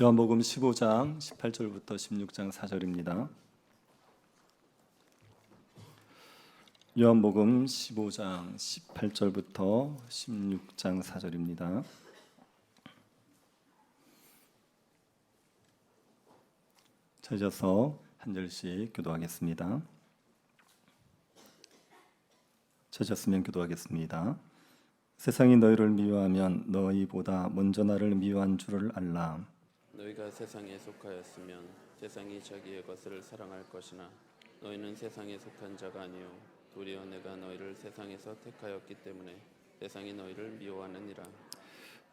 요한복음 15장 18절부터 16장 4절입니다. 요한복음 15장 18절부터 16장 4절입니다. 찾아서 한 절씩 교도하겠습니다. 찾았으면 교도하겠습니다. 세상이 너희를 미워하면 너희보다 먼저 나를 미워한 줄을 알라. 너희가 세상에 속하였으면 세상이 자기의 것을 사랑할 것이나 너희는 세상에 속한 자가 아니요 도리어 내가 너희를 세상에서 택하였기 때문에 세상이 너희를 미워하느니라.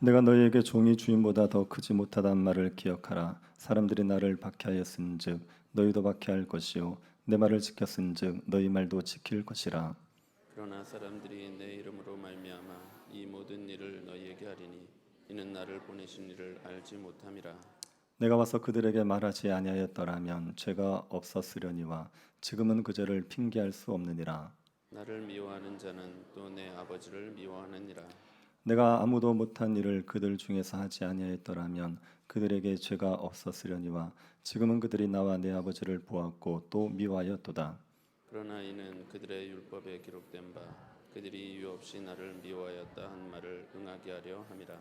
내가 너희에게 종이 주인보다 더 크지 못하단 말을 기억하라. 사람들이 나를 박해하였은즉 너희도 박해할 것이요 내 말을 지켰은즉 너희 말도 지킬 것이라. 그러나 사람들이 내 이름으로 말미암아 이 모든 일을 너희에게 하리니 이는 나를 보내신 이를 알지 못함이라. 내가 와서 그들에게 말하지 아니하였더라면 죄가 없었으려니와 지금은 그 죄를 핑계할 수 없느니라. 나를 미워하는 자는 또 내 아버지를 미워하느니라. 내가 아무도 못한 일을 그들 중에서 하지 아니하였더라면 그들에게 죄가 없었으려니와 지금은 그들이 나와 내 아버지를 보았고 또 미워하였도다. 그러나 이는 그들의 율법에 기록된 바 그들이 이유 없이 나를 미워하였다 한 말을 응하게 하려 함이라.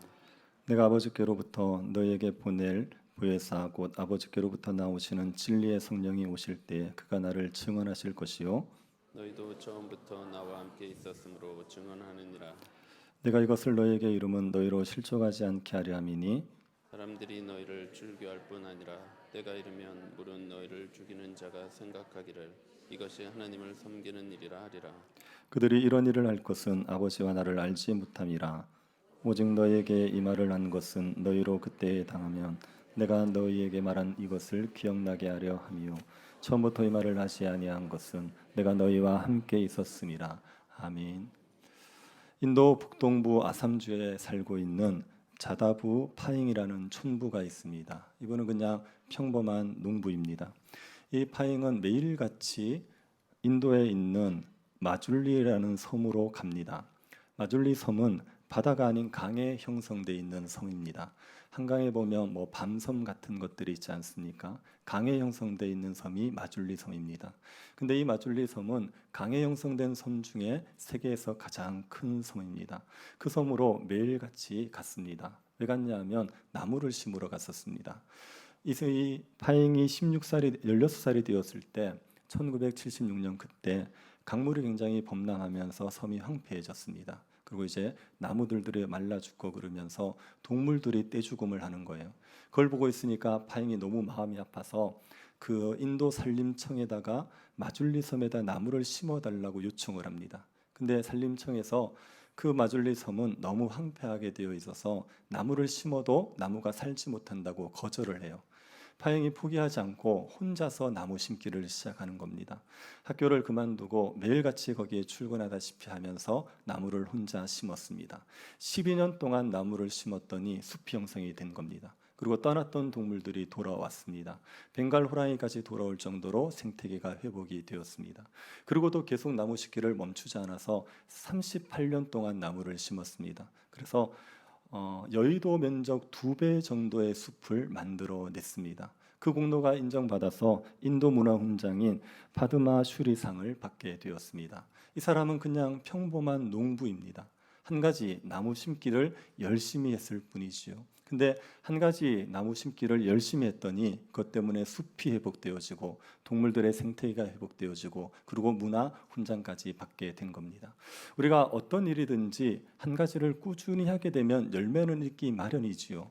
내가 아버지께로부터 너희에게 보낼 보혜사 곧 아버지께로부터 나오시는 진리의 성령이 오실 때에 그가 나를 증언하실 것이요 너희도 처음부터 나와 함께 있었으므로 증언하느니라. 내가 이것을 너희에게 이름은 너희로 실족하지 않게 하려 함이니 사람들이 너희를 즐겨할 뿐 아니라 때가 이르면 물은 너희를 죽이는 자가 생각하기를 이것이 하나님을 섬기는 일이라 하리라. 그들이 이런 일을 할 것은 아버지와 나를 알지 못함이라. 오직 너희에게 이 말을 한 것은 너희로 그때에 당하면 내가 너희에게 말한 이것을 기억나게 하려 함이요 처음부터 이 말을 하지 아니한 것은 내가 너희와 함께 있었음이라. 아멘. 인도 북동부 아삼주에 살고 있는 자다부 파잉이라는 촌부가 있습니다. 이분은 그냥 평범한 농부입니다. 이 파잉은 매일같이 인도에 있는 마줄리라는 섬으로 갑니다. 마줄리 섬은 바다가 아닌 강에 형성되어 있는 섬입니다. 한강에 보면 밤섬 같은 것들이 있지 않습니까? 강에 형성되어 있는 섬이 마줄리 섬입니다. 근데 이 마줄리 섬은 강에 형성된 섬 중에 세계에서 가장 큰 섬입니다. 그 섬으로 매일같이 갔습니다. 왜 갔냐면 나무를 심으러 갔었습니다. 이 파잉이 16살이 되었을 때 1976년 그때 강물이 굉장히 범람하면서 섬이 황폐해졌습니다. 그리고 이제 나무들이 말라 죽고 그러면서 동물들이 떼죽음을 하는 거예요. 그걸 보고 있으니까 파잉이 너무 마음이 아파서 그 인도 산림청에다가 마줄리 섬에다 나무를 심어달라고 요청을 합니다. 근데 산림청에서 그 마줄리 섬은 너무 황폐하게 되어 있어서 나무를 심어도 나무가 살지 못한다고 거절을 해요. 파잉이 포기하지 않고 혼자서 나무 심기를 시작하는 겁니다. 학교를 그만두고 매일같이 거기에 출근하다시피 하면서 나무를 혼자 심었습니다. 12년 동안 나무를 심었더니 숲이 형성이 된 겁니다. 그리고 떠났던 동물들이 돌아왔습니다. 벵갈 호랑이까지 돌아올 정도로 생태계가 회복이 되었습니다. 그리고도 계속 나무 심기를 멈추지 않아서 38년 동안 나무를 심었습니다. 그래서 여의도 면적 2배 정도의 숲을 만들어냈습니다. 그 공로가 인정받아서 인도 문화훈장인 파드마 슈리상을 받게 되었습니다. 이 사람은 그냥 평범한 농부입니다. 한 가지 나무 심기를 열심히 했을 뿐이지요. 근데 한 가지 나무 심기를 열심히 했더니 그것 때문에 숲이 회복되어지고 동물들의 생태계가 회복되어지고 그리고 문화 훈장까지 받게 된 겁니다. 우리가 어떤 일이든지 한 가지를 꾸준히 하게 되면 열매는 있기 마련이지요.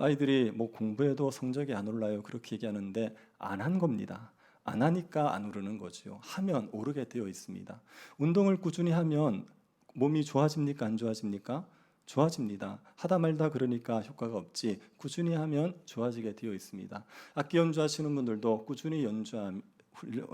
아이들이 공부해도 성적이 안 올라요 그렇게 얘기하는데 안 한 겁니다. 안 하니까 안 오르는 거죠. 하면 오르게 되어 있습니다. 운동을 꾸준히 하면 몸이 좋아집니까? 안 좋아집니까? 좋아집니다. 하다 말다 그러니까 효과가 없지 꾸준히 하면 좋아지게 되어 있습니다. 악기 연주하시는 분들도 꾸준히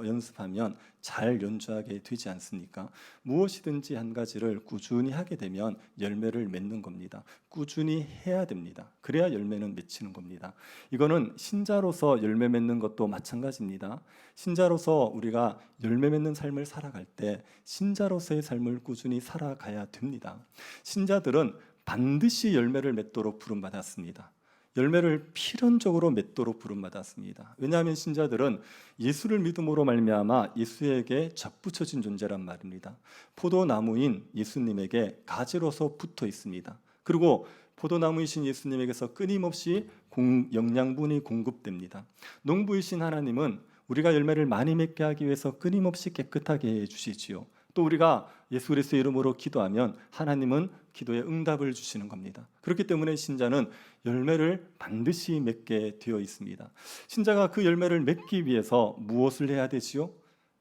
연습하면 잘 연주하게 되지 않습니까? 무엇이든지 한 가지를 꾸준히 하게 되면 열매를 맺는 겁니다. 꾸준히 해야 됩니다. 그래야 열매는 맺히는 겁니다. 이거는 신자로서 열매 맺는 것도 마찬가지입니다. 신자로서 우리가 열매 맺는 삶을 살아갈 때 신자로서의 삶을 꾸준히 살아가야 됩니다. 신자들은 반드시 열매를 맺도록 부름받았습니다. 열매를 필연적으로 맺도록 부름받았습니다. 왜냐하면 신자들은 예수를 믿음으로 말미암아 예수에게 접붙여진 존재란 말입니다. 포도나무인 예수님에게 가지로서 붙어 있습니다. 그리고 포도나무이신 예수님에게서 끊임없이 영양분이 공급됩니다. 농부이신 하나님은 우리가 열매를 많이 맺게 하기 위해서 끊임없이 깨끗하게 해주시지요. 또 우리가 예수 그리스도의 이름으로 기도하면 하나님은 기도에 응답을 주시는 겁니다. 그렇기 때문에 신자는 열매를 반드시 맺게 되어 있습니다. 신자가 그 열매를 맺기 위해서 무엇을 해야 되지요?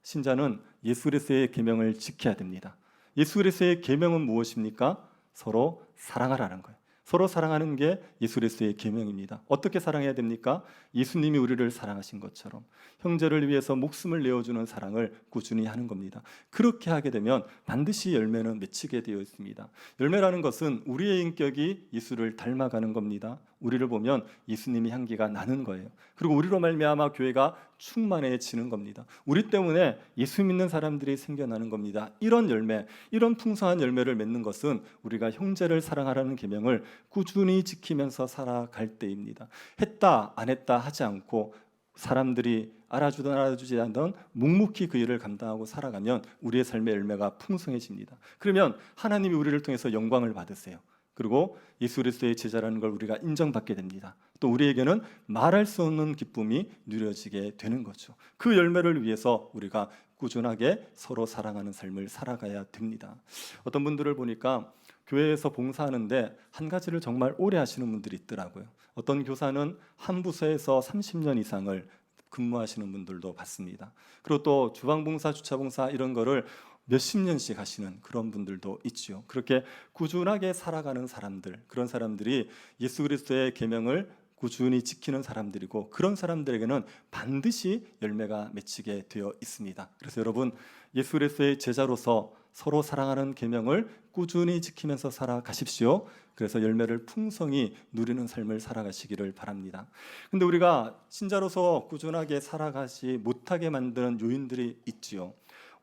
신자는 예수 그리스도의 계명을 지켜야 됩니다. 예수 그리스도의 계명은 무엇입니까? 서로 사랑하라는 거예요. 서로 사랑하는 게 예수 그리스도의 계명입니다. 어떻게 사랑해야 됩니까? 예수님이 우리를 사랑하신 것처럼 형제를 위해서 목숨을 내어주는 사랑을 꾸준히 하는 겁니다. 그렇게 하게 되면 반드시 열매는 맺히게 되어 있습니다. 열매라는 것은 우리의 인격이 예수를 닮아가는 겁니다. 우리를 보면 예수님의 향기가 나는 거예요. 그리고 우리로 말미암아 교회가 충만해지는 겁니다. 우리 때문에 예수 믿는 사람들이 생겨나는 겁니다. 이런 열매, 이런 풍성한 열매를 맺는 것은 우리가 형제를 사랑하라는 계명을 꾸준히 지키면서 살아갈 때입니다. 했다 안 했다 하지 않고 사람들이 알아주든 알아주지 않든 묵묵히 그 일을 감당하고 살아가면 우리의 삶의 열매가 풍성해집니다. 그러면 하나님이 우리를 통해서 영광을 받으세요. 그리고 예수 그리스도의 제자라는 걸 우리가 인정받게 됩니다. 또 우리에게는 말할 수 없는 기쁨이 누려지게 되는 거죠. 그 열매를 위해서 우리가 꾸준하게 서로 사랑하는 삶을 살아가야 됩니다. 어떤 분들을 보니까 교회에서 봉사하는데 한 가지를 정말 오래 하시는 분들이 있더라고요. 어떤 교사는 한 부서에서 30년 이상을 근무하시는 분들도 봤습니다. 그리고 또 주방봉사, 주차봉사 이런 거를 몇십 년씩 하시는 그런 분들도 있죠. 그렇게 꾸준하게 살아가는 사람들, 그런 사람들이 예수 그리스도의 계명을 꾸준히 지키는 사람들이고 그런 사람들에게는 반드시 열매가 맺히게 되어 있습니다. 그래서 여러분 예수 그리스도의 제자로서 서로 사랑하는 계명을 꾸준히 지키면서 살아가십시오. 그래서 열매를 풍성히 누리는 삶을 살아가시기를 바랍니다. 근데 우리가 신자로서 꾸준하게 살아가지 못하게 만드는 요인들이 있지요.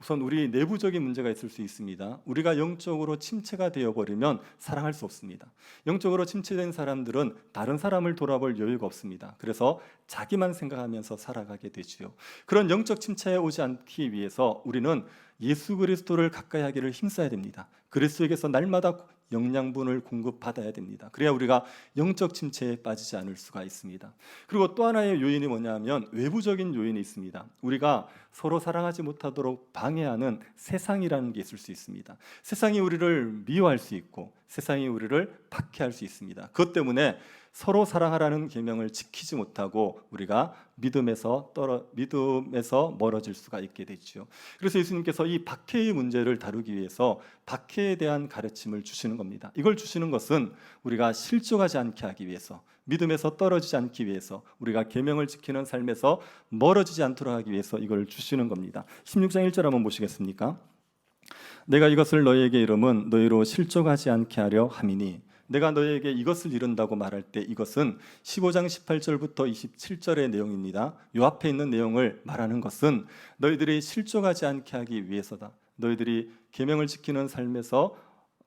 우선 우리 내부적인 문제가 있을 수 있습니다. 우리가 영적으로 침체가 되어버리면 사랑할 수 없습니다. 영적으로 침체된 사람들은 다른 사람을 돌아볼 여유가 없습니다. 그래서 자기만 생각하면서 살아가게 되지요. 그런 영적 침체에 오지 않기 위해서 우리는 예수 그리스도를 가까이 하기를 힘써야 됩니다. 그리스도에게서 날마다 영양분을 공급받아야 됩니다. 그래야 우리가 영적 침체에 빠지지 않을 수가 있습니다. 그리고 또 하나의 요인이 뭐냐면 외부적인 요인이 있습니다. 우리가 서로 사랑하지 못하도록 방해하는 세상이라는 게 있을 수 있습니다. 세상이 우리를 미워할 수 있고 세상이 우리를 박해할 수 있습니다. 그것 때문에 서로 사랑하라는 계명을 지키지 못하고 우리가 믿음에서 멀어질 수가 있게 되죠. 그래서 예수님께서 이 박해의 문제를 다루기 위해서 박해에 대한 가르침을 주시는 겁니다. 이걸 주시는 것은 우리가 실족하지 않게 하기 위해서, 믿음에서 떨어지지 않기 위해서, 우리가 계명을 지키는 삶에서 멀어지지 않도록 하기 위해서 이걸 주시는 겁니다. 16장 1절 한번 보시겠습니까? 내가 이것을 너희에게 이름은 너희로 실족하지 않게 하려 함이니 내가 너희에게 이것을 이룬다고 말할 때 이것은 15장 18절부터 27절의 내용입니다. 요 앞에 있는 내용을 말하는 것은 너희들이 실족하지 않게 하기 위해서다. 너희들이 계명을 지키는 삶에서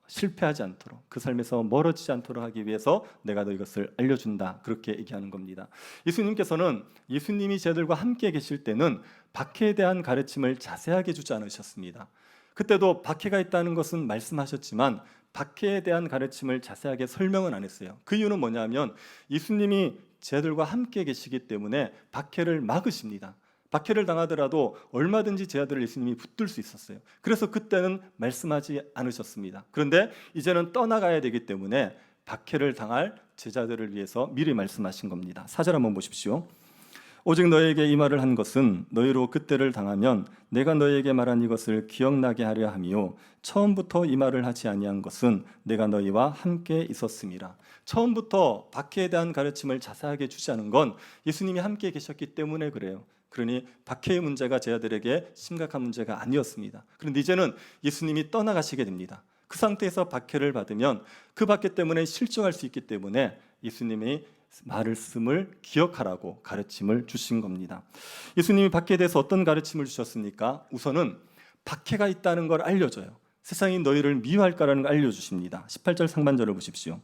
실패하지 않도록, 그 삶에서 멀어지지 않도록 하기 위해서 내가 너 이것을 알려준다. 그렇게 얘기하는 겁니다. 예수님께서는 예수님이 제자들과 함께 계실 때는 박해에 대한 가르침을 자세하게 주지 않으셨습니다. 그때도 박해가 있다는 것은 말씀하셨지만 박해에 대한 가르침을 자세하게 설명은 안 했어요. 그 이유는 뭐냐면 예수님이 제자들과 함께 계시기 때문에 박해를 막으십니다. 박해를 당하더라도 얼마든지 제자들을 예수님이 붙들 수 있었어요. 그래서 그때는 말씀하지 않으셨습니다. 그런데 이제는 떠나가야 되기 때문에 박해를 당할 제자들을 위해서 미리 말씀하신 겁니다. 4절 한번 보십시오. 오직 너에게 이 말을 한 것은 너희로 그때를 당하면 내가 너희에게 말한 이것을 기억나게 하려 함이요 처음부터 이 말을 하지 아니한 것은 내가 너희와 함께 있었음이라. 처음부터 박해에 대한 가르침을 자세하게 주지 않은 건 예수님이 함께 계셨기 때문에 그래요. 그러니 박해의 문제가 제자들에게 심각한 문제가 아니었습니다. 그런데 이제는 예수님이 떠나가시게 됩니다. 그 상태에서 박해를 받으면 그 박해 때문에 실족할 수 있기 때문에 예수님이 말씀을 기억하라고 가르침을 주신 겁니다. 예수님이 박해에 대해서 어떤 가르침을 주셨습니까? 우선은 박해가 있다는 걸 알려줘요. 세상이 너희를 미워할까라는 걸 알려주십니다. 18절 상반절을 보십시오.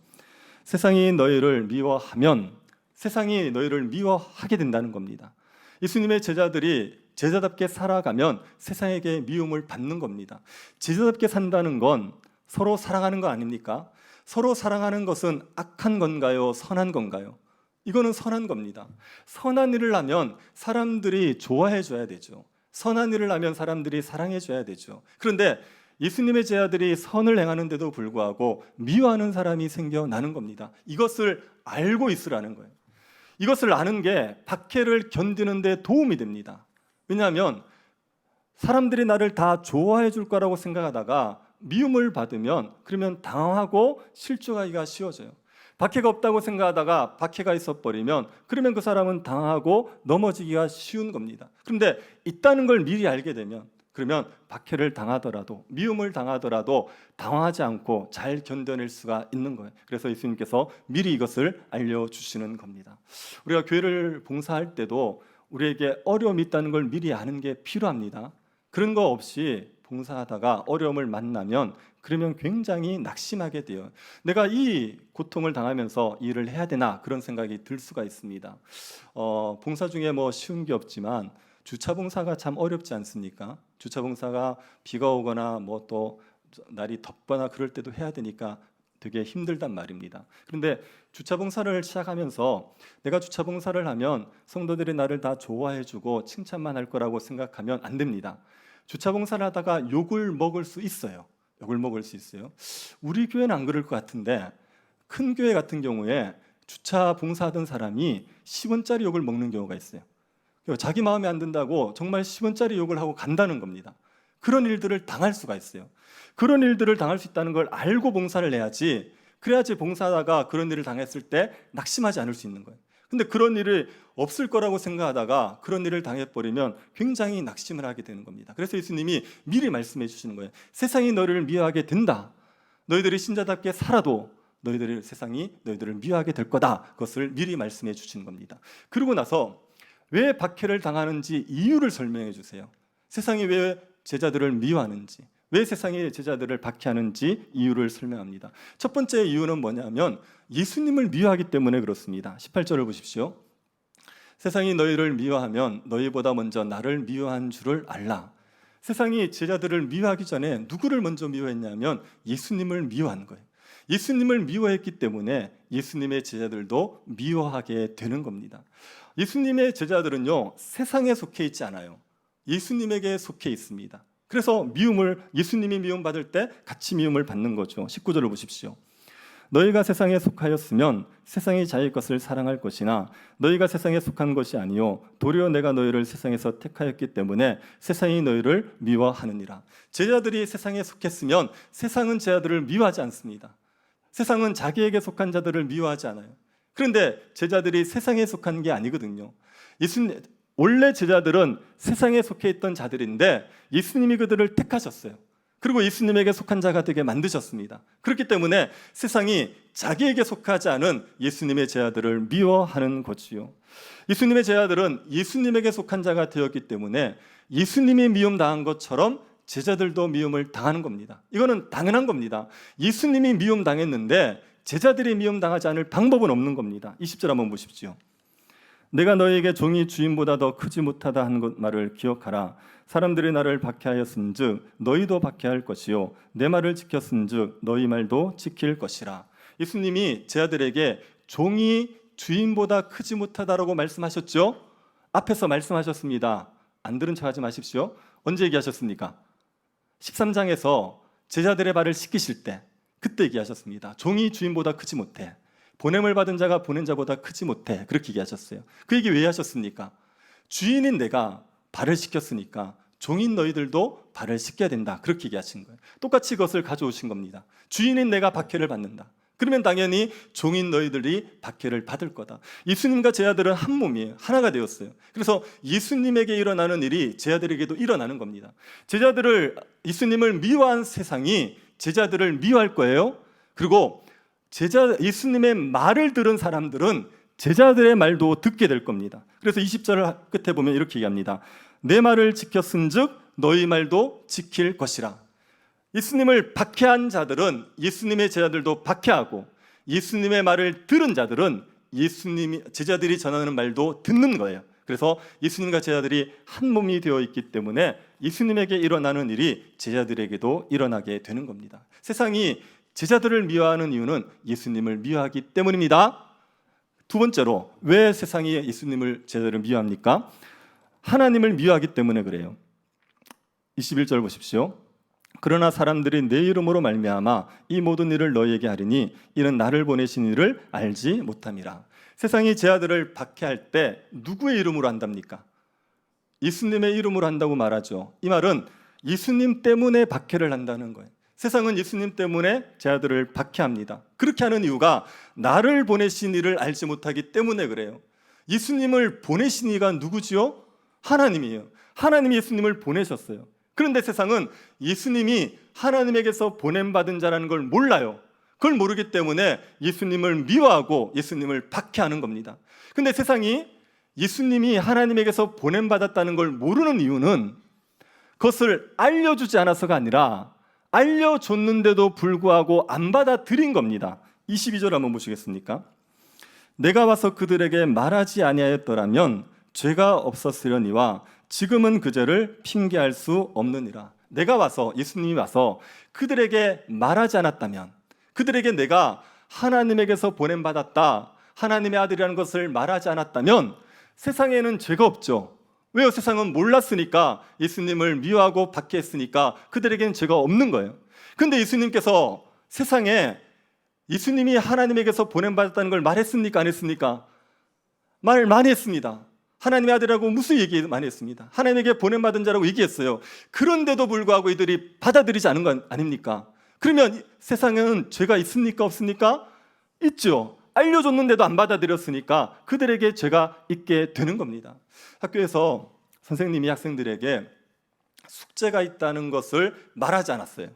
세상이 너희를 미워하면 세상이 너희를 미워하게 된다는 겁니다. 예수님의 제자들이 제자답게 살아가면 세상에게 미움을 받는 겁니다. 제자답게 산다는 건 서로 사랑하는 거 아닙니까? 서로 사랑하는 것은 악한 건가요? 선한 건가요? 이거는 선한 겁니다. 선한 일을 하면 사람들이 좋아해 줘야 되죠. 선한 일을 하면 사람들이 사랑해 줘야 되죠. 그런데 예수님의 제자들이 선을 행하는데도 불구하고 미워하는 사람이 생겨나는 겁니다. 이것을 알고 있으라는 거예요. 이것을 아는 게 박해를 견디는 데 도움이 됩니다. 왜냐하면 사람들이 나를 다 좋아해 줄 거라고 생각하다가 미움을 받으면 그러면 당황하고 실족하기가 쉬워져요. 박해가 없다고 생각하다가 박해가 있어버리면 그러면 그 사람은 당황하고 넘어지기가 쉬운 겁니다. 그런데 있다는 걸 미리 알게 되면 그러면 박해를 당하더라도 미움을 당하더라도 당황하지 않고 잘 견뎌낼 수가 있는 거예요. 그래서 예수님께서 미리 이것을 알려주시는 겁니다. 우리가 교회를 봉사할 때도 우리에게 어려움이 있다는 걸 미리 아는 게 필요합니다. 그런 거 없이 봉사하다가 어려움을 만나면 그러면 굉장히 낙심하게 돼요. 내가 이 고통을 당하면서 이 일을 해야 되나 그런 생각이 들 수가 있습니다. 봉사 중에 뭐 쉬운 게 없지만 주차 봉사가 참 어렵지 않습니까? 주차 봉사가 비가 오거나 뭐 또 날이 덥거나 그럴 때도 해야 되니까 되게 힘들단 말입니다. 그런데 주차 봉사를 시작하면서 내가 주차 봉사를 하면 성도들이 나를 다 좋아해주고 칭찬만 할 거라고 생각하면 안 됩니다. 주차 봉사를 하다가 욕을 먹을 수 있어요. 욕을 먹을 수 있어요. 우리 교회는 안 그럴 것 같은데 큰 교회 같은 경우에 주차 봉사하던 사람이 10원짜리 욕을 먹는 경우가 있어요. 자기 마음에 안 든다고 정말 10원짜리 욕을 하고 간다는 겁니다. 그런 일들을 당할 수가 있어요. 그런 일들을 당할 수 있다는 걸 알고 봉사를 해야지, 그래야지 봉사하다가 그런 일을 당했을 때 낙심하지 않을 수 있는 거예요. 근데 그런 일이 없을 거라고 생각하다가 그런 일을 당해버리면 굉장히 낙심을 하게 되는 겁니다. 그래서 예수님이 미리 말씀해 주시는 거예요. 세상이 너희를 미워하게 된다. 너희들이 신자답게 살아도 세상이 너희들을 미워하게 될 거다. 그것을 미리 말씀해 주시는 겁니다. 그러고 나서 왜 박해를 당하는지 이유를 설명해 주세요. 세상이 왜 제자들을 미워하는지, 왜 세상이 제자들을 박해하는지 이유를 설명합니다. 첫 번째 이유는 뭐냐면 예수님을 미워하기 때문에 그렇습니다. 18절을 보십시오. 세상이 너희를 미워하면 너희보다 먼저 나를 미워한 줄을 알라. 세상이 제자들을 미워하기 전에 누구를 먼저 미워했냐면 예수님을 미워한 거예요. 예수님을 미워했기 때문에 예수님의 제자들도 미워하게 되는 겁니다. 예수님의 제자들은요, 세상에 속해 있지 않아요. 예수님에게 속해 있습니다. 그래서 예수님이 미움 받을 때 같이 미움을 받는 거죠. 19절을 보십시오. 너희가 세상에 속하였으면 세상이 자기 것을 사랑할 것이나 너희가 세상에 속한 것이 아니요 도리어 내가 너희를 세상에서 택하였기 때문에 세상이 너희를 미워하느니라. 제자들이 세상에 속했으면 세상은 제자들을 미워하지 않습니다. 세상은 자기에게 속한 자들을 미워하지 않아요. 그런데 제자들이 세상에 속한 게 아니거든요. 원래 제자들은 세상에 속해 있던 자들인데 예수님이 그들을 택하셨어요. 그리고 예수님에게 속한 자가 되게 만드셨습니다. 그렇기 때문에 세상이 자기에게 속하지 않은 예수님의 제자들을 미워하는 거지요. 예수님의 제자들은 예수님에게 속한 자가 되었기 때문에 예수님이 미움 당한 것처럼 제자들도 미움을 당하는 겁니다. 이거는 당연한 겁니다. 예수님이 미움 당했는데 제자들이 미움 당하지 않을 방법은 없는 겁니다. 20절 한번 보십시오. 내가 너희에게 종이 주인보다 더 크지 못하다 한 말을 기억하라. 사람들이 나를 박해하였은즉 너희도 박해할 것이요 내 말을 지켰은즉 너희 말도 지킬 것이라. 예수님이 제자들에게 종이 주인보다 크지 못하다라고 말씀하셨죠? 앞에서 말씀하셨습니다. 안 들은 척하지 마십시오. 언제 얘기하셨습니까? 13장에서 제자들의 발을 씻기실 때 그때 얘기하셨습니다. 종이 주인보다 크지 못해. 보냄을 받은 자가 보낸 자보다 크지 못해. 그렇게 얘기하셨어요. 그 얘기 왜 하셨습니까? 주인인 내가 발을 씻겼으니까 종인 너희들도 발을 씻겨야 된다. 그렇게 얘기하신 거예요. 똑같이 그것을 가져오신 겁니다. 주인인 내가 박해를 받는다. 그러면 당연히 종인 너희들이 박해를 받을 거다. 예수님과 제자들은 한 몸이에요. 하나가 되었어요. 그래서 예수님에게 일어나는 일이 제자들에게도 일어나는 겁니다. 예수님을 미워한 세상이 제자들을 미워할 거예요. 그리고 예수님의 말을 들은 사람들은 제자들의 말도 듣게 될 겁니다. 그래서 20절 끝에 보면 이렇게 얘기합니다. 내 말을 지켰은즉 너희 말도 지킬 것이라. 예수님을 박해한 자들은 예수님의 제자들도 박해하고 예수님의 말을 들은 자들은 예수님이 제자들이 전하는 말도 듣는 거예요. 그래서 예수님과 제자들이 한 몸이 되어 있기 때문에 예수님에게 일어나는 일이 제자들에게도 일어나게 되는 겁니다. 세상이 제자들을 미워하는 이유는 예수님을 미워하기 때문입니다. 두 번째로 왜 세상이 예수님을 제자들을 미워합니까? 하나님을 미워하기 때문에 그래요. 21절 보십시오. 그러나 사람들이 내 이름으로 말미암아 이 모든 일을 너희에게 하리니 이는 나를 보내신 이를 알지 못함이라. 세상이 제 아들을 박해할 때 누구의 이름으로 한답니까? 예수님의 이름으로 한다고 말하죠. 이 말은 예수님 때문에 박해를 한다는 거예요. 세상은 예수님 때문에 제 아들을 박해합니다. 그렇게 하는 이유가 나를 보내신 이를 알지 못하기 때문에 그래요. 예수님을 보내신 이가 누구지요? 하나님이에요. 하나님이 예수님을 보내셨어요. 그런데 세상은 예수님이 하나님에게서 보냄받은 자라는 걸 몰라요. 그걸 모르기 때문에 예수님을 미워하고 예수님을 박해하는 겁니다. 그런데 세상이 예수님이 하나님에게서 보냄받았다는 걸 모르는 이유는 그것을 알려주지 않아서가 아니라 알려줬는데도 불구하고 안 받아들인 겁니다. 22절 한번 보시겠습니까? 내가 와서 그들에게 말하지 아니하였더라면 죄가 없었으려니와 지금은 그 죄를 핑계할 수 없느니라. 내가 와서, 예수님이 와서 그들에게 말하지 않았다면, 그들에게 내가 하나님에게서 보냄받았다, 하나님의 아들이라는 것을 말하지 않았다면 세상에는 죄가 없죠. 왜요? 세상은 몰랐으니까, 예수님을 미워하고 박해했으니까 그들에게는 죄가 없는 거예요. 그런데 예수님께서 세상에 예수님이 하나님에게서 보냄받았다는 걸 말했습니까? 안 했습니까? 말 많이 했습니다. 하나님의 아들이라고 무슨 얘기 많이 했습니다. 하나님에게 보냄받은 자라고 얘기했어요. 그런데도 불구하고 이들이 받아들이지 않은 건 아닙니까? 그러면 세상에는 죄가 있습니까? 없습니까? 있죠. 알려줬는데도 안 받아들였으니까 그들에게 죄가 있게 되는 겁니다. 학교에서 선생님이 학생들에게 숙제가 있다는 것을 말하지 않았어요.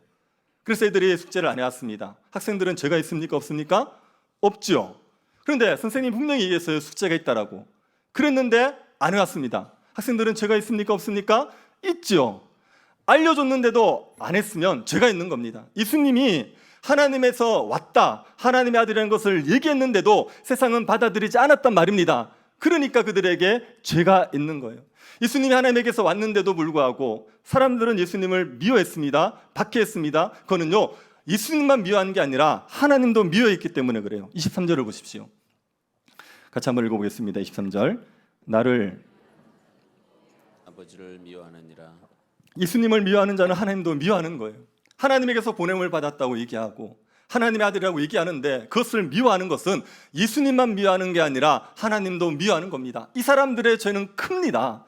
그래서 애들이 숙제를 안 해왔습니다. 학생들은 죄가 있습니까? 없습니까? 없죠. 그런데 선생님이 분명히 얘기했어요. 숙제가 있다라고. 그랬는데 안 해왔습니다. 학생들은 죄가 있습니까? 없습니까? 있죠. 알려줬는데도 안 했으면 죄가 있는 겁니다. 예수님이 하나님에서 왔다, 하나님의 아들이라는 것을 얘기했는데도 세상은 받아들이지 않았단 말입니다. 그러니까 그들에게 죄가 있는 거예요. 예수님이 하나님에게서 왔는데도 불구하고 사람들은 예수님을 미워했습니다. 박해했습니다. 그거는요, 예수님만 미워하는 게 아니라 하나님도 미워했기 때문에 그래요. 23절을 보십시오. 같이 한번 읽어보겠습니다. 23절. 나를, 아버지를 미워하느니라. 예수님을 미워하는 자는 하나님도 미워하는 거예요. 하나님에게서 보냄을 받았다고 얘기하고 하나님의 아들이라고 얘기하는데 그것을 미워하는 것은 예수님만 미워하는 게 아니라 하나님도 미워하는 겁니다. 이 사람들의 죄는 큽니다.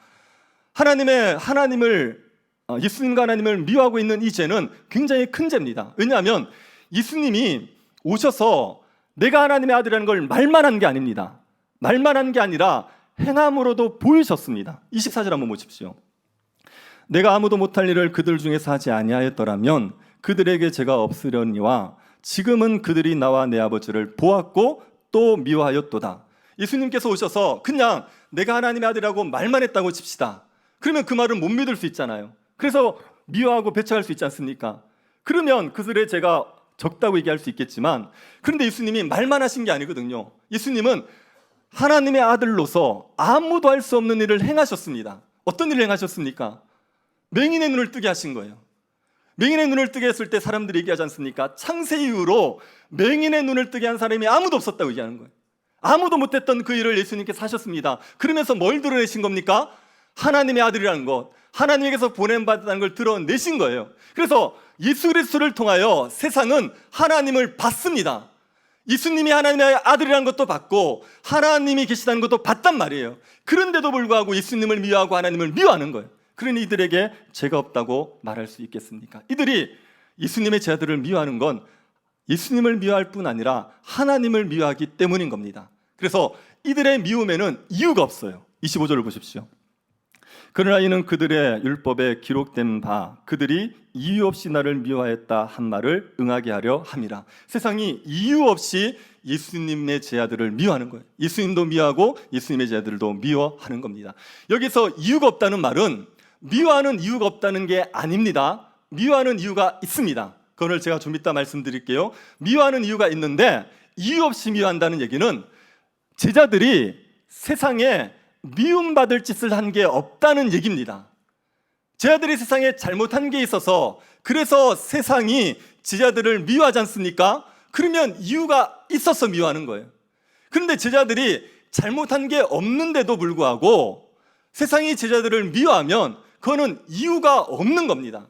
예수님과 하나님을 미워하고 있는 이 죄는 굉장히 큰 죄입니다. 왜냐하면 예수님이 오셔서 내가 하나님의 아들이라는 걸 말만 한 게 아닙니다. 말만 한 게 아니라 행함으로도 보이셨습니다. 24절 한번 보십시오. 내가 아무도 못할 일을 그들 중에서 하지 아니하였더라면 그들에게 죄가 없으려니와 지금은 그들이 나와 내 아버지를 보았고 또 미워하였도다. 예수님께서 오셔서 그냥 내가 하나님의 아들이라고 말만 했다고 칩시다. 그러면 그 말은 못 믿을 수 있잖아요. 그래서 미워하고 배척할 수 있지 않습니까? 그러면 그들의 죄가 적다고 얘기할 수 있겠지만, 그런데 예수님이 말만 하신 게 아니거든요. 예수님은 하나님의 아들로서 아무도 할 수 없는 일을 행하셨습니다. 어떤 일을 행하셨습니까? 맹인의 눈을 뜨게 하신 거예요. 맹인의 눈을 뜨게 했을 때 사람들이 얘기하지 않습니까? 창세 이후로 맹인의 눈을 뜨게 한 사람이 아무도 없었다고 얘기하는 거예요. 아무도 못했던 그 일을 예수님께서 하셨습니다. 그러면서 뭘 드러내신 겁니까? 하나님의 아들이라는 것, 하나님에게서 보냄받았다는 걸 드러내신 거예요. 그래서 예수 그리스도를 통하여 세상은 하나님을 받습니다. 예수님이 하나님의 아들이라는 것도 받고 하나님이 계시다는 것도 받단 말이에요. 그런데도 불구하고 예수님을 미워하고 하나님을 미워하는 거예요. 그러니 이들에게 죄가 없다고 말할 수 있겠습니까? 이들이 예수님의 제자들을 미워하는 건 예수님을 미워할 뿐 아니라 하나님을 미워하기 때문인 겁니다. 그래서 이들의 미움에는 이유가 없어요. 25절을 보십시오. 그러나 이는 그들의 율법에 기록된 바 그들이 이유 없이 나를 미워하였다 한 말을 응하게 하려 함이라. 세상이 이유 없이 예수님의 제자들을 미워하는 거예요. 예수님도 미워하고 예수님의 제자들도 미워하는 겁니다. 여기서 이유가 없다는 말은 미워하는 이유가 없다는 게 아닙니다. 미워하는 이유가 있습니다. 그걸 제가 좀 이따 말씀드릴게요. 미워하는 이유가 있는데 이유 없이 미워한다는 얘기는 제자들이 세상에 미움받을 짓을 한 게 없다는 얘기입니다. 제자들이 세상에 잘못한 게 있어서 그래서 세상이 제자들을 미워하지 않습니까? 그러면 이유가 있어서 미워하는 거예요. 그런데 제자들이 잘못한 게 없는데도 불구하고 세상이 제자들을 미워하면 그거는 이유가 없는 겁니다.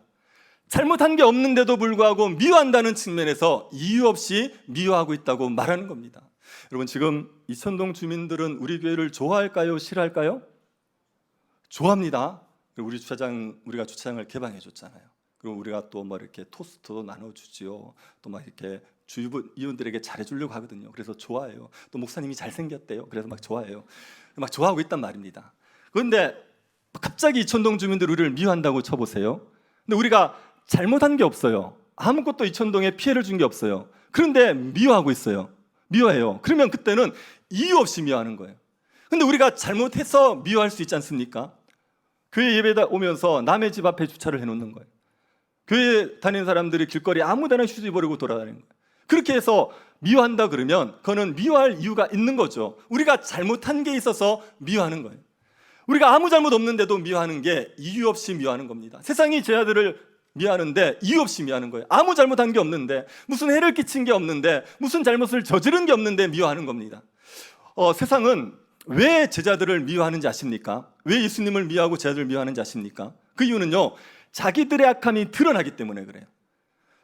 잘못한 게 없는데도 불구하고 미워한다는 측면에서 이유 없이 미워하고 있다고 말하는 겁니다. 여러분, 지금 이천동 주민들은 우리 교회를 좋아할까요? 싫어할까요? 좋아합니다. 우리 주차장, 우리가 주차장을 개방해 줬잖아요. 그리고 우리가 또 뭐 이렇게 토스트도 나눠주지요. 또 막 이렇게 이웃들에게 잘해주려고 하거든요. 그래서 좋아해요. 또 목사님이 잘생겼대요. 그래서 막 좋아해요. 막 좋아하고 있단 말입니다. 그런데 갑자기 이천동 주민들 우리를 미워한다고 쳐보세요. 근데 우리가 잘못한 게 없어요. 아무것도 이천동에 피해를 준 게 없어요. 그런데 미워하고 있어요. 미워해요. 그러면 그때는 이유 없이 미워하는 거예요. 근데 우리가 잘못해서 미워할 수 있지 않습니까? 교회 예배다 오면서 남의 집 앞에 주차를 해놓는 거예요. 교회 다니는 사람들이 길거리 아무데나 휴지 버리고 돌아다니는 거예요. 그렇게 해서 미워한다 그러면 그거는 미워할 이유가 있는 거죠. 우리가 잘못한 게 있어서 미워하는 거예요. 우리가 아무 잘못 없는데도 미워하는 게 이유 없이 미워하는 겁니다. 세상이 제자들을 미워하는데 이유 없이 미워하는 거예요. 아무 잘못한 게 없는데, 무슨 해를 끼친 게 없는데, 무슨 잘못을 저지른 게 없는데 미워하는 겁니다. 세상은 왜 제자들을 미워하는지 아십니까? 왜 예수님을 미워하고 제자들을 미워하는지 아십니까? 그 이유는요, 자기들의 악함이 드러나기 때문에 그래요.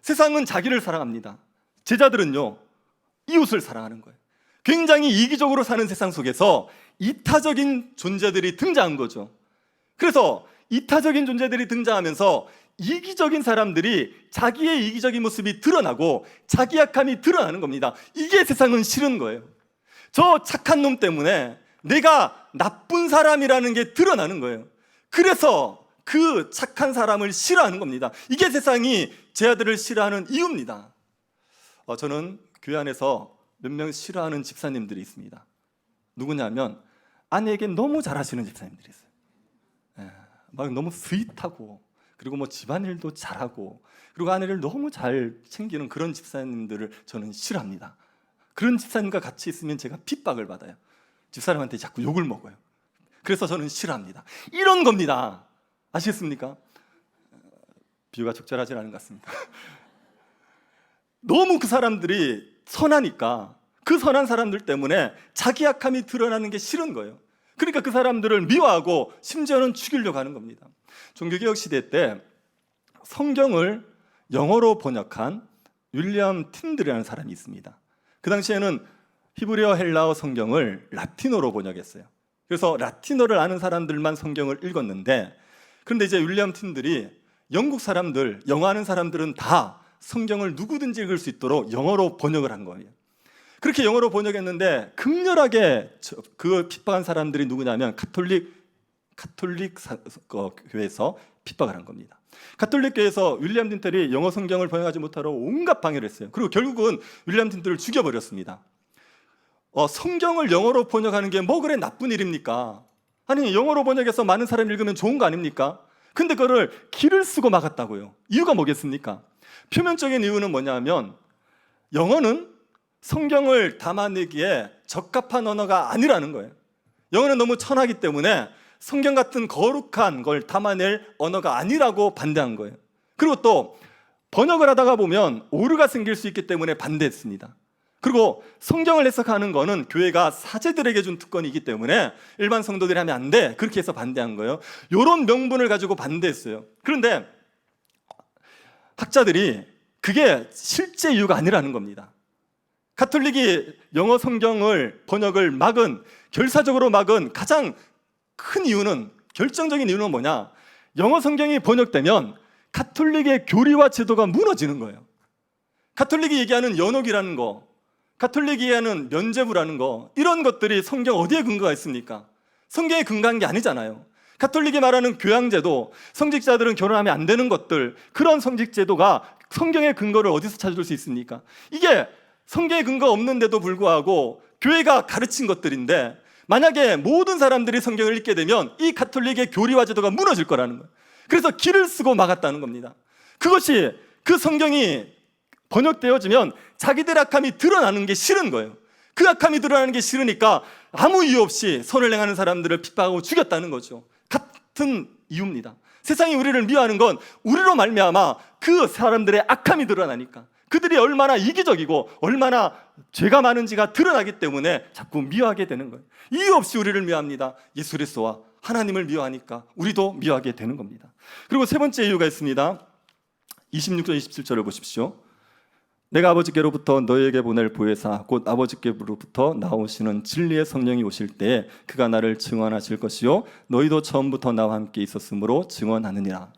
세상은 자기를 사랑합니다. 제자들은요, 이웃을 사랑하는 거예요. 굉장히 이기적으로 사는 세상 속에서 이타적인 존재들이 등장한 거죠. 그래서 이타적인 존재들이 등장하면서 이기적인 사람들이 자기의 이기적인 모습이 드러나고 자기 악함이 드러나는 겁니다. 이게 세상은 싫은 거예요. 저 착한 놈 때문에 내가 나쁜 사람이라는 게 드러나는 거예요. 그래서 그 착한 사람을 싫어하는 겁니다. 이게 세상이 제자들을 싫어하는 이유입니다. 저는 교회 안에서 몇 명 싫어하는 집사님들이 있습니다. 누구냐면 아내에게 너무 잘하시는 집사님들이 있어요. 막 너무 스윗하고, 그리고 뭐 집안일도 잘하고, 그리고 아내를 너무 잘 챙기는 그런 집사님들을 저는 싫어합니다. 그런 집사님과 같이 있으면 제가 핍박을 받아요. 집사람한테 자꾸 욕을 먹어요. 그래서 저는 싫어합니다. 이런 겁니다. 아시겠습니까? 비유가 적절하지 않은 것 같습니다. 너무 그 사람들이 선하니까 그 선한 사람들 때문에 자기 악함이 드러나는 게 싫은 거예요. 그러니까 그 사람들을 미워하고 심지어는 죽이려고 하는 겁니다. 종교개혁 시대 때 성경을 영어로 번역한 윌리엄 틴들이라는 사람이 있습니다. 그 당시에는 히브리어 헬라어 성경을 라틴어로 번역했어요. 그래서 라틴어를 아는 사람들만 성경을 읽었는데, 그런데 이제 윌리엄 틴들이 영국 사람들, 영어 하는 사람들은 다 성경을 누구든지 읽을 수 있도록 영어로 번역을 한 거예요. 그렇게 영어로 번역했는데 극렬하게 그 핍박한 사람들이 누구냐면 가톨릭 교회에서 핍박을 한 겁니다. 가톨릭 교회에서 윌리엄 틴들이 영어 성경을 번역하지 못하러 온갖 방해를 했어요. 그리고 결국은 윌리엄 틴들을 죽여버렸습니다. 성경을 영어로 번역하는 게 뭐 그래 나쁜 일입니까? 아니, 영어로 번역해서 많은 사람이 읽으면 좋은 거 아닙니까? 근데 그거를 기를 쓰고 막았다고요. 이유가 뭐겠습니까? 표면적인 이유는 뭐냐면 영어는 성경을 담아내기에 적합한 언어가 아니라는 거예요. 영어는 너무 천하기 때문에 성경 같은 거룩한 걸 담아낼 언어가 아니라고 반대한 거예요. 그리고 또 번역을 하다가 보면 오류가 생길 수 있기 때문에 반대했습니다. 그리고 성경을 해석하는 거는 교회가 사제들에게 준 특권이기 때문에 일반 성도들이 하면 안 돼, 그렇게 해서 반대한 거예요. 이런 명분을 가지고 반대했어요. 그런데 학자들이 그게 실제 이유가 아니라는 겁니다. 가톨릭이 영어 성경을 번역을 결사적으로 막은 가장 큰 이유는, 결정적인 이유는 뭐냐? 영어 성경이 번역되면 가톨릭의 교리와 제도가 무너지는 거예요. 가톨릭이 얘기하는 연옥이라는 거, 가톨릭이 얘기하는 면죄부라는 거, 이런 것들이 성경 어디에 근거가 있습니까? 성경에 근거한 게 아니잖아요. 가톨릭이 말하는 교양제도, 성직자들은 결혼하면 안 되는 것들, 그런 성직제도가 성경의 근거를 어디서 찾을 수 있습니까? 이게 성경의 근거 없는데도 불구하고 교회가 가르친 것들인데, 만약에 모든 사람들이 성경을 읽게 되면 이 가톨릭의 교리와 제도가 무너질 거라는 거예요. 그래서 기를 쓰고 막았다는 겁니다. 그것이, 그 성경이 번역되어지면 자기들 악함이 드러나는 게 싫은 거예요. 그 악함이 드러나는 게 싫으니까 아무 이유 없이 선을 행하는 사람들을 핍박하고 죽였다는 거죠. 같은 이유입니다. 세상이 우리를 미워하는 건 우리로 말미암아 그 사람들의 악함이 드러나니까, 그들이 얼마나 이기적이고 얼마나 죄가 많은지가 드러나기 때문에 자꾸 미워하게 되는 거예요. 이유 없이 우리를 미워합니다. 예수 그리스도와 하나님을 미워하니까 우리도 미워하게 되는 겁니다. 그리고 세 번째 이유가 있습니다. 26절 27절을 보십시오. 내가 아버지께로부터 너희에게 보낼 보혜사 곧 아버지께로부터 나오시는 진리의 성령이 오실 때에 그가 나를 증언하실 것이요 너희도 처음부터 나와 함께 있었으므로 증언하느니라.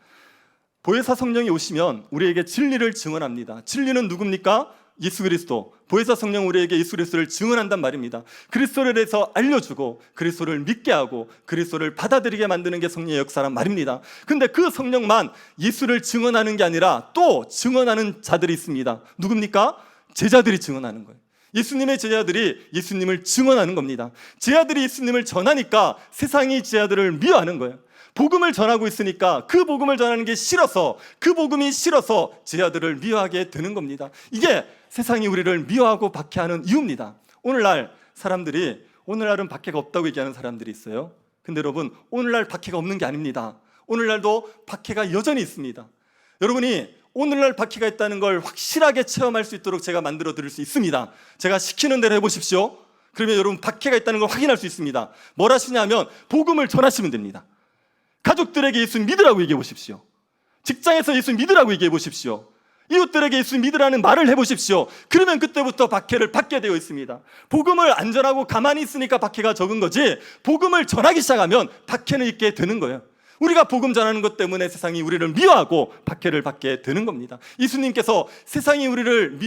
보혜사 성령이 오시면 우리에게 진리를 증언합니다. 진리는 누굽니까? 예수 그리스도. 보혜사 성령 우리에게 예수 그리스도를 증언한단 말입니다. 그리스도를 해서 알려주고 그리스도를 믿게 하고 그리스도를 받아들이게 만드는 게 성령의 역사란 말입니다. 근데 그 성령만 예수를 증언하는 게 아니라 또 증언하는 자들이 있습니다. 누굽니까? 제자들이 증언하는 거예요. 예수님의 제자들이 예수님을 증언하는 겁니다. 제자들이 예수님을 전하니까 세상이 제자들을 미워하는 거예요. 복음을 전하고 있으니까 그 복음을 전하는 게 싫어서, 그 복음이 싫어서 제자들을 미워하게 되는 겁니다. 이게 세상이 우리를 미워하고 박해하는 이유입니다. 오늘날 사람들이, 오늘날은 박해가 없다고 얘기하는 사람들이 있어요. 근데 여러분, 오늘날 박해가 없는 게 아닙니다. 오늘날도 박해가 여전히 있습니다. 여러분이 오늘날 박해가 있다는 걸 확실하게 체험할 수 있도록 제가 만들어 드릴 수 있습니다. 제가 시키는 대로 해보십시오. 그러면 여러분 박해가 있다는 걸 확인할 수 있습니다. 뭘 하시냐면 복음을 전하시면 됩니다. 가족들에게 예수 믿으라고 얘기해 보십시오. 직장에서 예수 믿으라고 얘기해 보십시오. 이웃들에게 예수 믿으라는 말을 해보십시오. 그러면 그때부터 박해를 받게 되어 있습니다. 복음을 안 전하고 가만히 있으니까 박해가 적은 거지, 복음을 전하기 시작하면 박해는 있게 되는 거예요. 우리가 복음 전하는 것 때문에 세상이 우리를 미워하고 박해를 받게 되는 겁니다. 예수님께서 세상이 우리를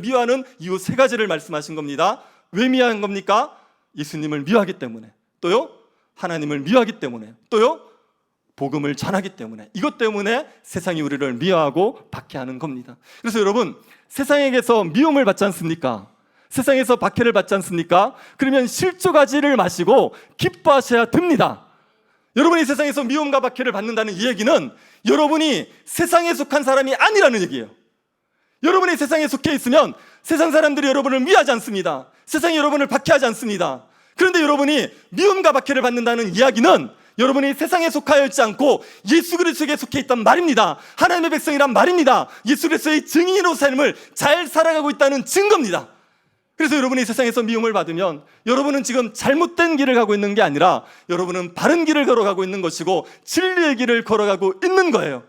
미워하는 이유 세 가지를 말씀하신 겁니다. 왜 미워한 겁니까? 예수님을 미워하기 때문에, 또요 하나님을 미워하기 때문에, 또요 복음을 전하기 때문에, 이것 때문에 세상이 우리를 미워하고 박해하는 겁니다. 그래서 여러분, 세상에게서 미움을 받지 않습니까? 세상에서 박해를 받지 않습니까? 그러면 실조가지를 마시고 기뻐하셔야 됩니다. 여러분이 세상에서 미움과 박해를 받는다는 이 얘기는 여러분이 세상에 속한 사람이 아니라는 얘기예요. 여러분이 세상에 속해 있으면 세상 사람들이 여러분을 미워하지 않습니다. 세상이 여러분을 박해하지 않습니다. 그런데 여러분이 미움과 박해를 받는다는 이야기는 여러분이 세상에 속하여 있지 않고 예수 그리스도에게 속해 있단 말입니다. 하나님의 백성이란 말입니다. 예수 그리스도의 증인으로 삶을 잘 살아가고 있다는 증거입니다. 그래서 여러분이 세상에서 미움을 받으면 여러분은 지금 잘못된 길을 가고 있는 게 아니라 여러분은 바른 길을 걸어가고 있는 것이고 진리의 길을 걸어가고 있는 거예요.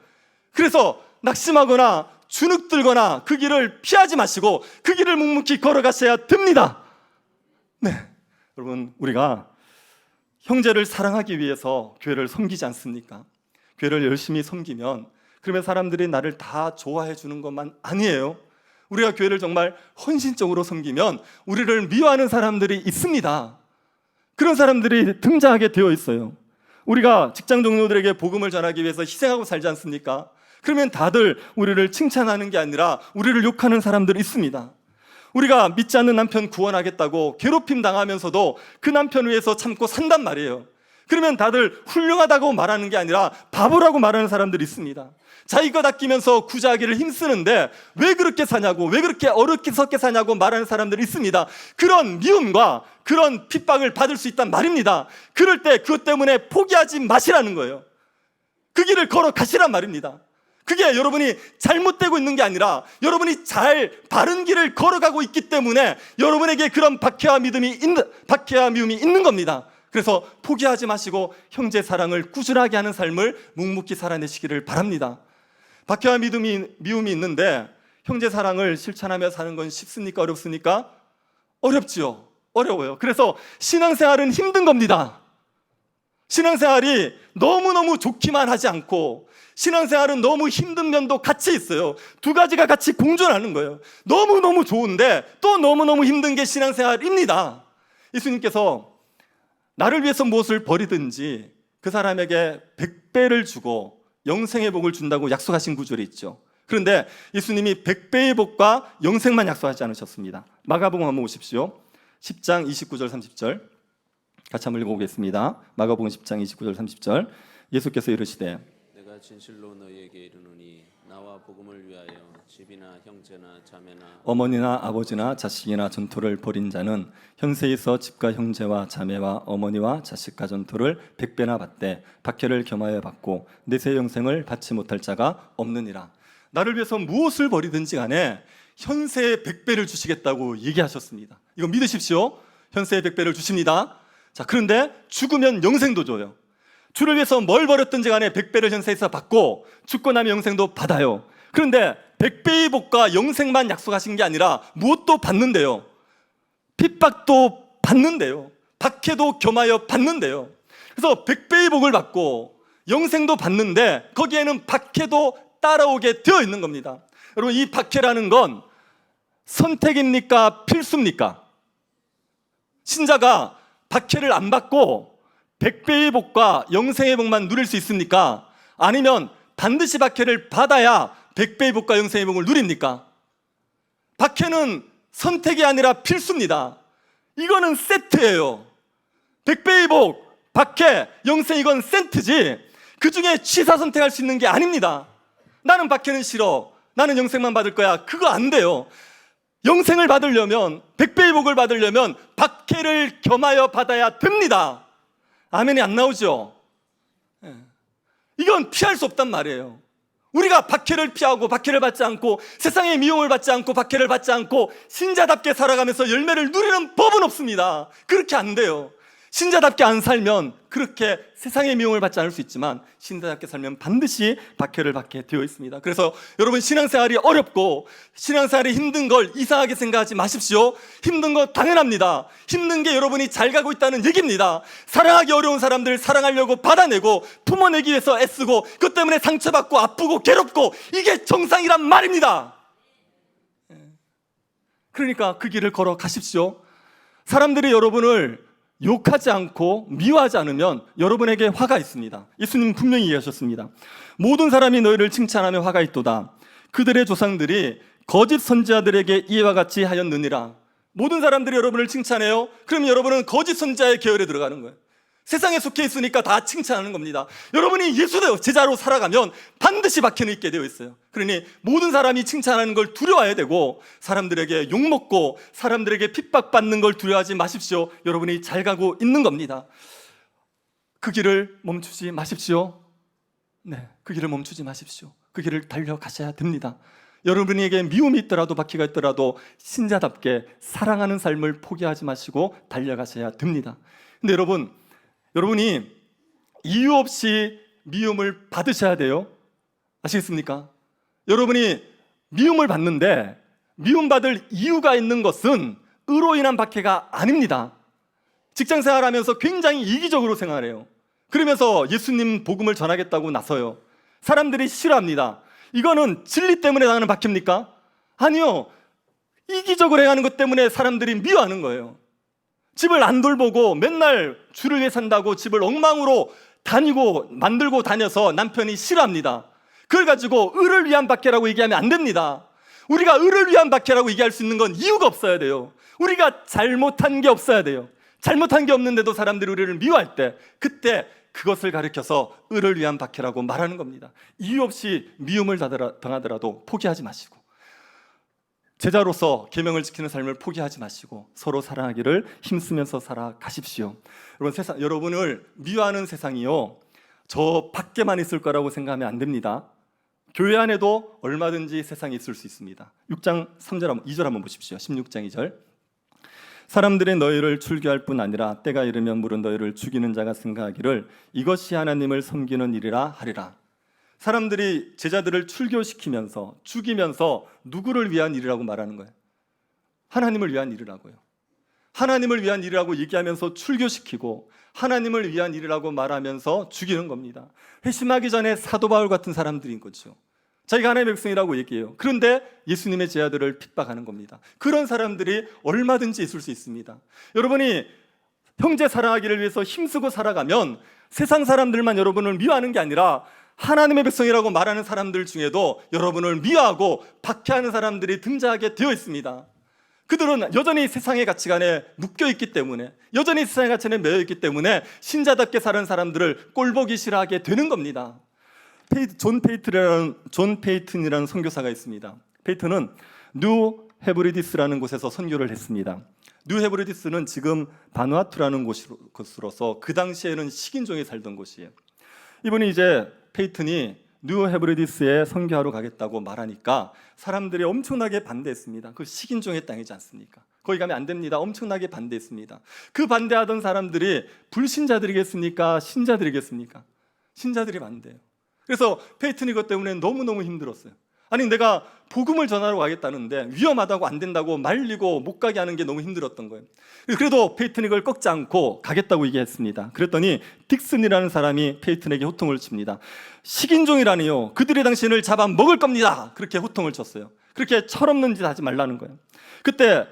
그래서 낙심하거나 주눅들거나 그 길을 피하지 마시고 그 길을 묵묵히 걸어가셔야 됩니다. 네, 여러분, 우리가 형제를 사랑하기 위해서 교회를 섬기지 않습니까? 교회를 열심히 섬기면 그러면 사람들이 나를 다 좋아해 주는 것만 아니에요. 우리가 교회를 정말 헌신적으로 섬기면 우리를 미워하는 사람들이 있습니다. 그런 사람들이 등장하게 되어 있어요. 우리가 직장 동료들에게 복음을 전하기 위해서 희생하고 살지 않습니까? 그러면 다들 우리를 칭찬하는 게 아니라 우리를 욕하는 사람들이 있습니다. 우리가 믿지 않는 남편 구원하겠다고 괴롭힘 당하면서도 그 남편 위해서 참고 산단 말이에요. 그러면 다들 훌륭하다고 말하는 게 아니라 바보라고 말하는 사람들이 있습니다. 자기 것 아끼면서 구제하기를 힘쓰는데 왜 그렇게 사냐고, 왜 그렇게 어렵게 사냐고 말하는 사람들이 있습니다. 그런 미움과 그런 핍박을 받을 수 있단 말입니다. 그럴 때 그것 때문에 포기하지 마시라는 거예요. 그 길을 걸어가시란 말입니다. 그게 여러분이 잘못되고 있는 게 아니라 여러분이 바른 길을 걸어가고 있기 때문에 여러분에게 그런 박해와 미움이 있는 겁니다. 그래서 포기하지 마시고 형제 사랑을 꾸준하게 하는 삶을 묵묵히 살아내시기를 바랍니다. 박해와 미움이 있는데 형제 사랑을 실천하며 사는 건 쉽습니까? 어렵습니까? 어렵지요. 어려워요. 그래서 신앙생활은 힘든 겁니다. 신앙생활이 너무너무 좋기만 하지 않고 신앙생활은 너무 힘든 면도 같이 있어요. 두 가지가 같이 공존하는 거예요. 너무너무 좋은데 또 너무너무 힘든 게 신앙생활입니다. 예수님께서 나를 위해서 무엇을 버리든지 그 사람에게 100배를 주고 영생의 복을 준다고 약속하신 구절이 있죠. 그런데 예수님이 100배의 복과 영생만 약속하지 않으셨습니다. 마가복음 한번 보십시오. 10장 29절 30절 같이 한번 읽어보겠습니다. 마가복음 10장 29절 30절. 예수께서 이르시되 내가 내가 진실로 너희에게 이르노니 나와 복음을 위하여 집이나 형제나 자매나 어머니나 아버지나 자식이나 전토를 벌인 자는 현세에서 집과 형제와 자매와 어머니와 자식과 전토를 100배나 받되 박해를 겸하여 받고 내세 영생을 받지 못할 자가 없느니라. 나를 위해서 무엇을 벌이든지 간에 현세의 100배를 주시겠다고 얘기하셨습니다. 이거 믿으십시오. 현세의 100배를 주십니다. 자, 그런데 죽으면 영생도 줘요. 주를 위해서 뭘 벌였든지 간에 100배를 현세에서 받고 죽고 나면 영생도 받아요. 그런데 100배의 복과 영생만 약속하신 게 아니라 무엇도 받는데요. 핍박도 받는데요. 박해도 겸하여 받는데요. 그래서 100배의 복을 받고 영생도 받는데 거기에는 박해도 따라오게 되어 있는 겁니다. 여러분, 이 박해라는 건 선택입니까? 필수입니까? 신자가 박해를 안 받고 100배의 복과 영생의 복만 누릴 수 있습니까? 아니면 반드시 박해를 받아야 100배의 복과 영생의 복을 누립니까? 박해는 선택이 아니라 필수입니다. 이거는 세트예요. 100배의 복, 박해, 영생, 이건 세트지 그 중에 취사 선택할 수 있는 게 아닙니다. 나는 박해는 싫어, 나는 영생만 받을 거야, 그거 안 돼요. 영생을 받으려면, 100배의 복을 받으려면 박해를 겸하여 받아야 됩니다. 아멘이 안 나오죠? 이건 피할 수 없단 말이에요. 우리가 박해를 피하고 박해를 받지 않고 세상의 미움을 받지 않고 박해를 받지 않고 신자답게 살아가면서 열매를 누리는 법은 없습니다. 그렇게 안 돼요. 신자답게 안 살면 그렇게 세상의 미움을 받지 않을 수 있지만 신자답게 살면 반드시 박해를 받게 되어 있습니다. 그래서 여러분, 신앙생활이 어렵고 신앙생활이 힘든 걸 이상하게 생각하지 마십시오. 힘든 거 당연합니다. 힘든 게 여러분이 잘 가고 있다는 얘기입니다. 사랑하기 어려운 사람들 사랑하려고 받아내고 품어내기 위해서 애쓰고 그것 때문에 상처받고 아프고 괴롭고 이게 정상이란 말입니다. 그러니까 그 길을 걸어 가십시오. 사람들이 여러분을 욕하지 않고 미워하지 않으면 여러분에게 화가 있습니다. 예수님 분명히 얘기하셨습니다. 모든 사람이 너희를 칭찬하며 화가 있도다. 그들의 조상들이 거짓 선지자들에게 이와 같이 하였느니라. 모든 사람들이 여러분을 칭찬해요. 그럼 여러분은 거짓 선지자의 계열에 들어가는 거예요. 세상에 속해 있으니까 다 칭찬하는 겁니다. 여러분이 예수의 제자로 살아가면 반드시 박해는 있게 되어 있어요. 그러니 모든 사람이 칭찬하는 걸 두려워해야 되고 사람들에게 욕먹고 사람들에게 핍박받는 걸 두려워하지 마십시오. 여러분이 잘 가고 있는 겁니다. 그 길을 멈추지 마십시오. 네, 그 길을 멈추지 마십시오. 그 길을 달려가셔야 됩니다. 여러분에게 미움이 있더라도 박해가 있더라도 신자답게 사랑하는 삶을 포기하지 마시고 달려가셔야 됩니다. 근데 여러분이 이유 없이 미움을 받으셔야 돼요. 아시겠습니까? 여러분이 미움을 받는데 미움받을 이유가 있는 것은 의로 인한 박해가 아닙니다. 직장 생활하면서 굉장히 이기적으로 생활해요. 그러면서 예수님 복음을 전하겠다고 나서요. 사람들이 싫어합니다. 이거는 진리 때문에 당하는 박해입니까? 아니요. 이기적으로 행하는 것 때문에 사람들이 미워하는 거예요. 집을 안 돌보고 맨날 주를 위해 산다고 집을 엉망으로 다니고 만들고 다녀서 남편이 싫어합니다. 그걸 가지고 의를 위한 박해라고 얘기하면 안 됩니다. 우리가 의를 위한 박해라고 얘기할 수 있는 건 이유가 없어야 돼요. 우리가 잘못한 게 없어야 돼요. 잘못한 게 없는데도 사람들이 우리를 미워할 때 그때 그것을 가리켜서 의를 위한 박해라고 말하는 겁니다. 이유 없이 미움을 당하더라도 포기하지 마시고 제자로서 계명을 지키는 삶을 포기하지 마시고 서로 사랑하기를 힘쓰면서 살아가십시오. 여러분, 여러분을 미워하는 세상이요, 저 밖에만 있을 거라고 생각하면 안 됩니다. 교회 안에도 얼마든지 세상이 있을 수 있습니다. 6장 3절 2절 한번 보십시오. 16장 2절. 사람들이 너희를 출교할 뿐 아니라 때가 이르면 물은 너희를 죽이는 자가 생각하기를 이것이 하나님을 섬기는 일이라 하리라. 사람들이 제자들을 출교시키면서 죽이면서 누구를 위한 일이라고 말하는 거예요? 하나님을 위한 일이라고요. 하나님을 위한 일이라고 얘기하면서 출교시키고 하나님을 위한 일이라고 말하면서 죽이는 겁니다. 회심하기 전에 사도 바울 같은 사람들인 거죠. 자기가 하나님의 백성이라고 얘기해요. 그런데 예수님의 제자들을 핍박하는 겁니다. 그런 사람들이 얼마든지 있을 수 있습니다. 여러분이 형제 사랑하기를 위해서 힘쓰고 살아가면 세상 사람들만 여러분을 미워하는 게 아니라 하나님의 백성이라고 말하는 사람들 중에도 여러분을 미워하고 박해하는 사람들이 등장하게 되어 있습니다. 그들은 여전히 세상의 가치관에 묶여있기 때문에, 여전히 세상의 가치관에 매여있기 때문에 신자답게 사는 사람들을 꼴보기 싫어하게 되는 겁니다. 존 페이튼이라는 선교사가 있습니다. 페이튼은 뉴 헤브리디스라는 곳에서 선교를 했습니다. 뉴 헤브리디스는 지금 바누아투라는 곳으로서 그 당시에는 식인종이 살던 곳이에요. 이분이 이제 페이튼이 뉴 헤브리디스에 선교하러 가겠다고 말하니까 사람들이 엄청나게 반대했습니다. 그 식인종의 땅이지 않습니까? 거기 가면 안 됩니다. 엄청나게 반대했습니다. 그 반대하던 사람들이 불신자들이겠습니까? 신자들이겠습니까? 신자들이 반대해요. 그래서 페이튼이 그것 때문에 너무너무 힘들었어요. 아니 내가 복음을 전하러 가겠다는데 위험하다고 안 된다고 말리고 못 가게 하는 게 너무 힘들었던 거예요. 그래도 페이튼이 그걸 꺾지 않고 가겠다고 얘기했습니다. 그랬더니 딕슨이라는 사람이 페이튼에게 호통을 칩니다. 식인종이라니요, 그들이 당신을 잡아 먹을 겁니다. 그렇게 호통을 쳤어요. 그렇게 철없는 짓 하지 말라는 거예요. 그때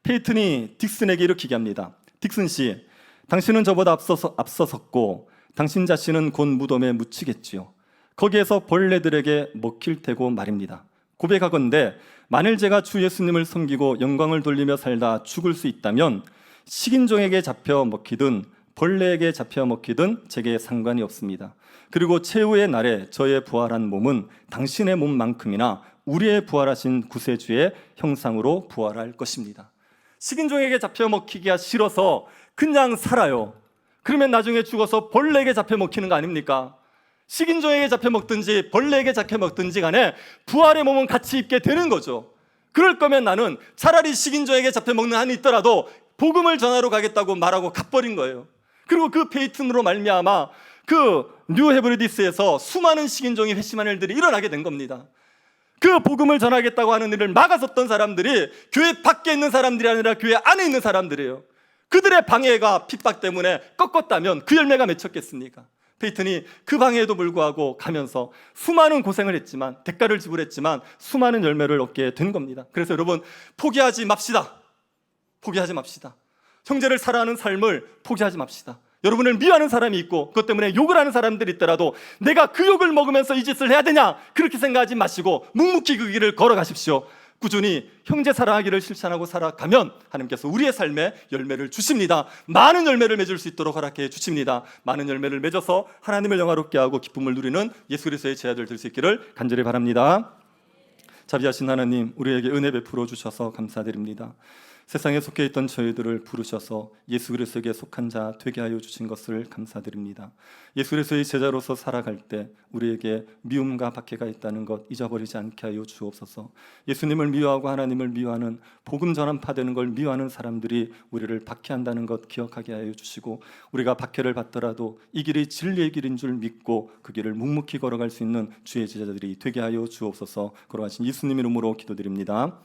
페이튼이 딕슨에게 이렇게 얘기합니다. 딕슨 씨, 당신은 저보다 앞서섰고 당신 자신은 곧 무덤에 묻히겠지요. 거기에서 벌레들에게 먹힐 테고 말입니다. 고백하건대 만일 제가 주 예수님을 섬기고 영광을 돌리며 살다 죽을 수 있다면 식인종에게 잡혀 먹히든 벌레에게 잡혀 먹히든 제게 상관이 없습니다. 그리고 최후의 날에 저의 부활한 몸은 당신의 몸만큼이나 우리의 부활하신 구세주의 형상으로 부활할 것입니다. 식인종에게 잡혀 먹히기가 싫어서 그냥 살아요. 그러면 나중에 죽어서 벌레에게 잡혀 먹히는 거 아닙니까? 식인종에게 잡혀 먹든지 벌레에게 잡혀 먹든지 간에 부활의 몸은 같이 입게 되는 거죠. 그럴 거면 나는 차라리 식인종에게 잡혀 먹는 한이 있더라도 복음을 전하러 가겠다고 말하고 가버린 거예요. 그리고 그 페이튼으로 말미암아 그 뉴 헤브리디스에서 수많은 식인종이 회심한 일들이 일어나게 된 겁니다. 그 복음을 전하겠다고 하는 일을 막아섰던 사람들이 교회 밖에 있는 사람들이 아니라 교회 안에 있는 사람들이에요. 그들의 방해가 핍박 때문에 꺾었다면 그 열매가 맺혔겠습니까? 페이튼이 그 방해에도 불구하고 가면서 수많은 고생을 했지만, 대가를 지불했지만 수많은 열매를 얻게 된 겁니다. 그래서 여러분, 포기하지 맙시다. 포기하지 맙시다. 형제를 사랑하는 삶을 포기하지 맙시다. 여러분을 미워하는 사람이 있고 그것 때문에 욕을 하는 사람들이 있더라도 내가 그 욕을 먹으면서 이 짓을 해야 되냐, 그렇게 생각하지 마시고 묵묵히 그 길을 걸어가십시오. 꾸준히 형제 사랑하기를 실천하고 살아가면 하나님께서 우리의 삶에 열매를 주십니다. 많은 열매를 맺을 수 있도록 허락해 주십니다. 많은 열매를 맺어서 하나님을 영화롭게 하고 기쁨을 누리는 예수 그리스도의 제자들 될 수 있기를 간절히 바랍니다. 자비하신 하나님, 우리에게 은혜 베풀어 주셔서 감사드립니다. 세상에 속해 있던 저희들을 부르셔서 예수 그리스도에게 속한 자 되게 하여 주신 것을 감사드립니다. 예수 그리스도의 제자로서 살아갈 때 우리에게 미움과 박해가 있다는 것 잊어버리지 않게 하여 주옵소서. 예수님을 미워하고 하나님을 미워하는, 복음 전환파되는 걸 미워하는 사람들이 우리를 박해한다는 것 기억하게 하여 주시고, 우리가 박해를 받더라도 이 길이 진리의 길인 줄 믿고 그 길을 묵묵히 걸어갈 수 있는 주의 제자들이 되게 하여 주옵소서. 걸어가신 예수님 이름으로 기도드립니다.